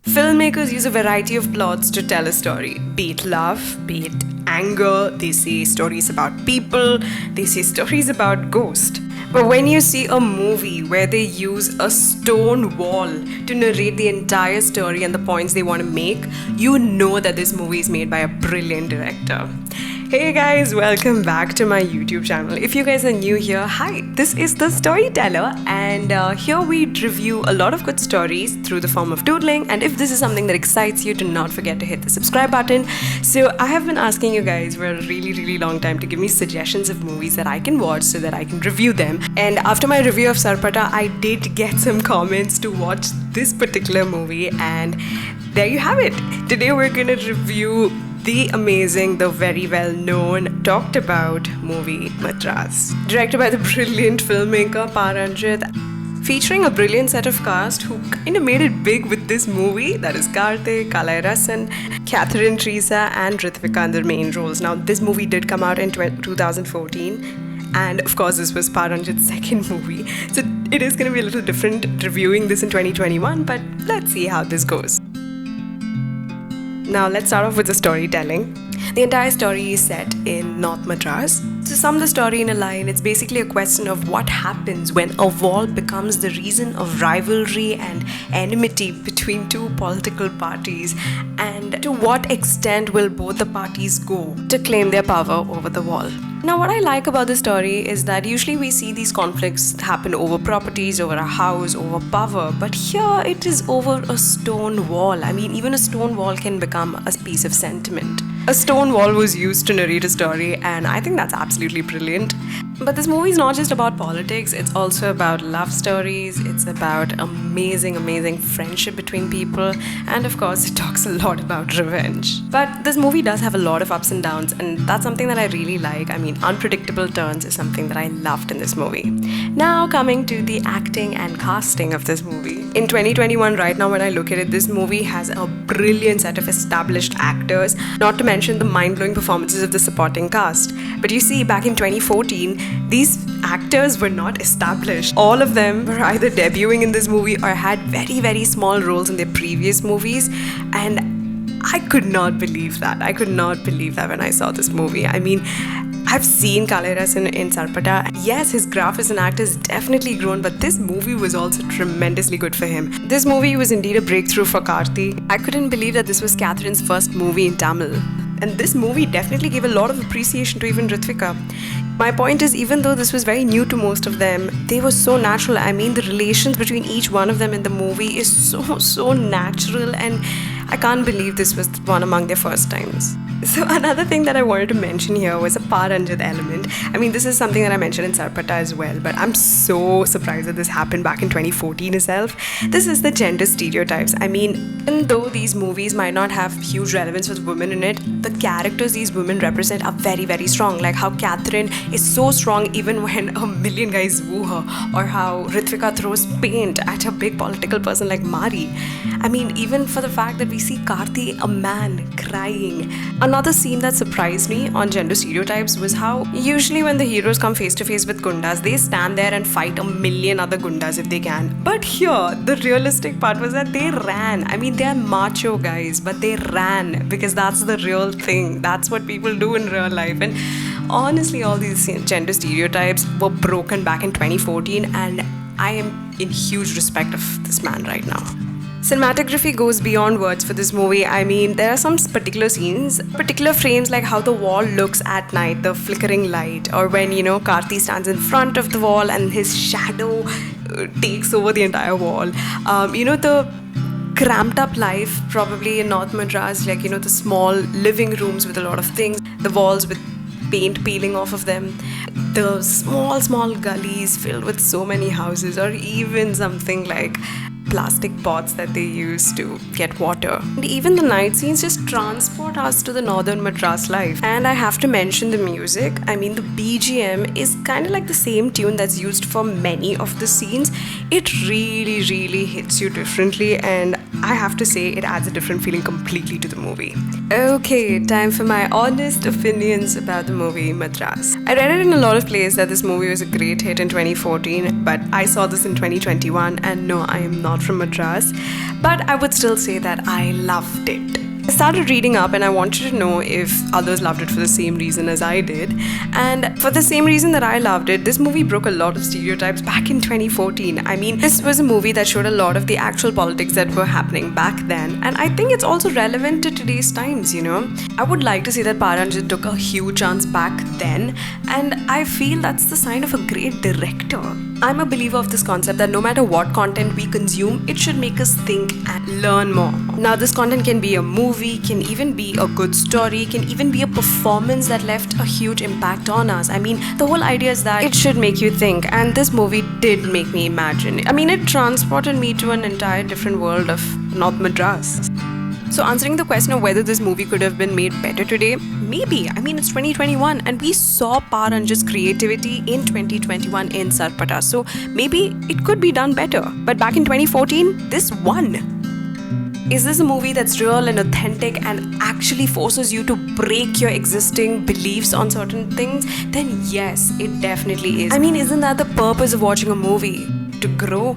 Filmmakers use a variety of plots to tell a story, be it love, be it anger, they say stories about people, they say stories about ghosts. But when you see a movie where they use a stone wall to narrate the entire story and the points they want to make, you know that this movie is made by a brilliant director. Hey guys, welcome back to my YouTube channel. If you guys are new here, hi, this is the Storyteller, and here we review a lot of good stories through the form of doodling. And if this is something that excites you, do not forget to hit the subscribe button. So I have been asking you guys for a really long time to give me suggestions of movies that I can watch so that I can review them. And after my review of Sarpata, I did get some comments to watch this particular movie, and there you have it. Today we're gonna review the amazing, the very well-known, talked about movie Madras. Directed by the brilliant filmmaker Ranjith, featuring a brilliant set of cast who kind of made it big with this movie. That is Karthi, Rasan, Catherine Teresa and Ritvika in their main roles. Now this movie did come out in 2014, and of course this was Ranjith's second movie. So it is going to be a little different reviewing this in 2021, but let's see how this goes. Now let's start off with the storytelling. The entire story is set in North Madras. To sum the story in a line, it's basically a question of what happens when a wall becomes the reason of rivalry and enmity between two political parties, and to what extent will both the parties go to claim their power over the wall. Now what I like about this story is that usually we see these conflicts happen over properties, over a house, over power, but here it is over a stone wall. I mean, even a stone wall can become a piece of sentiment. A stone wall was used to narrate a story, and I think that's absolutely brilliant. But this movie is not just about politics, it's also about love stories, it's about amazing friendship between people, and of course it talks a lot about revenge. But this movie does have a lot of ups and downs, and that's something that I really like. I mean, unpredictable turns is something that I loved in this movie. Now coming to the acting and casting of this movie. In 2021, right now when I look at it, this movie has a brilliant set of established actors, not to mention the mind-blowing performances of the supporting cast. But you see, back in 2014, these actors were not established. All of them were either debuting in this movie or had very small roles in their previous movies, and I could not believe that. I could not believe that when I saw this movie. I mean, I've seen Rasan in Sarpata. Yes, his graph as an actor has definitely grown, but this movie was also tremendously good for him. This movie was indeed a breakthrough for Karthi. I couldn't believe that this was Catherine's first movie in Tamil. And this movie definitely gave a lot of appreciation to even Ritvika. My point is, even though this was very new to most of them, they were so natural. I mean, the relations between each one of them in the movie is so natural, and I can't believe this was one among their first times. So another thing that I wanted to mention here was a Ranjith element. I mean, this is something that I mentioned in Sarpata as well, but I'm so surprised that this happened back in 2014 itself. This is the gender stereotypes. I mean, even though these movies might not have huge relevance with women in it, the characters these women represent are very strong. Like how Catherine is so strong even when a million guys woo her, or how Ritvika throws paint at a big political person like Mari. I mean, even for the fact that we see Karthi, a man, crying. Another scene that surprised me on gender stereotypes was how usually when the heroes come face to face with gundas, they stand there and fight a million other gundas if they can. But here, the realistic part was that they ran. I mean, they are macho guys, but they ran because that's the real thing. That's what people do in real life. And honestly, all these gender stereotypes were broken back in 2014, and I am in huge respect of this man right now. Cinematography goes beyond words for this movie. I mean, there are some particular scenes, particular frames, like how the wall looks at night, the flickering light, or when, Karthi stands in front of the wall and his shadow takes over the entire wall. The cramped up life probably in North Madras, like, the small living rooms with a lot of things, the walls with paint peeling off of them, the small gullies filled with so many houses, or even something like plastic pots that they use to get water. And even the night scenes just transport us to the northern Madras life. And I have to mention the music. I mean, the BGM is kind of like the same tune that's used for many of the scenes. It really hits you differently, and I have to say it adds a different feeling completely to the movie. Okay, time for my honest opinions about the movie Madras. I read it in a lot of places that this movie was a great hit in 2014, but I saw this in 2021, and no, I am not from Madras, but I would still say that I loved it. I started reading up and I wanted to know if others loved it for the same reason as I did. And for the same reason that I loved it, this movie broke a lot of stereotypes back in 2014. I mean, this was a movie that showed a lot of the actual politics that were happening back then. And I think it's also relevant to today's times, you know. I would like to say that Ranjith took a huge chance back then. And I feel that's the sign of a great director. I'm a believer of this concept that no matter what content we consume, it should make us think and learn more. Now, this content can be a movie, can even be a good story, can even be a performance that left a huge impact on us. I mean, the whole idea is that it should make you think, and this movie did make me imagine. I mean, it transported me to an entire different world of North Madras. So answering the question of whether this movie could have been made better today, maybe. I mean, it's 2021 and we saw Ranjith's creativity in 2021 in Sarpata. So maybe it could be done better. But back in 2014, this won. Is this a movie that's real and authentic and actually forces you to break your existing beliefs on certain things? Then yes, it definitely is. I mean, isn't that the purpose of watching a movie? To grow?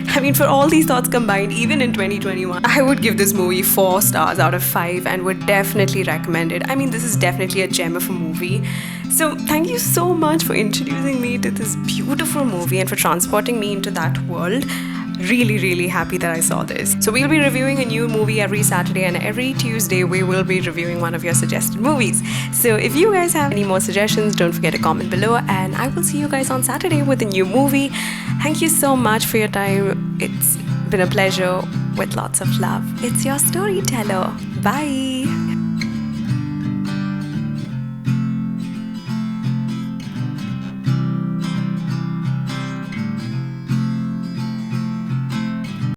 I mean, for all these thoughts combined, even in 2021, I would give this movie 4 stars out of 5 and would definitely recommend it. I mean, this is definitely a gem of a movie. So thank you so much for introducing me to this beautiful movie and for transporting me into that world. Really, really happy that I saw this. So we'll be reviewing a new movie every Saturday, and every Tuesday we will be reviewing one of your suggested movies. So if you guys have any more suggestions, don't forget to comment below, and I will see you guys on Saturday with a new movie. Thank you so much for your time. It's been a pleasure with lots of love. It's your storyteller. Bye.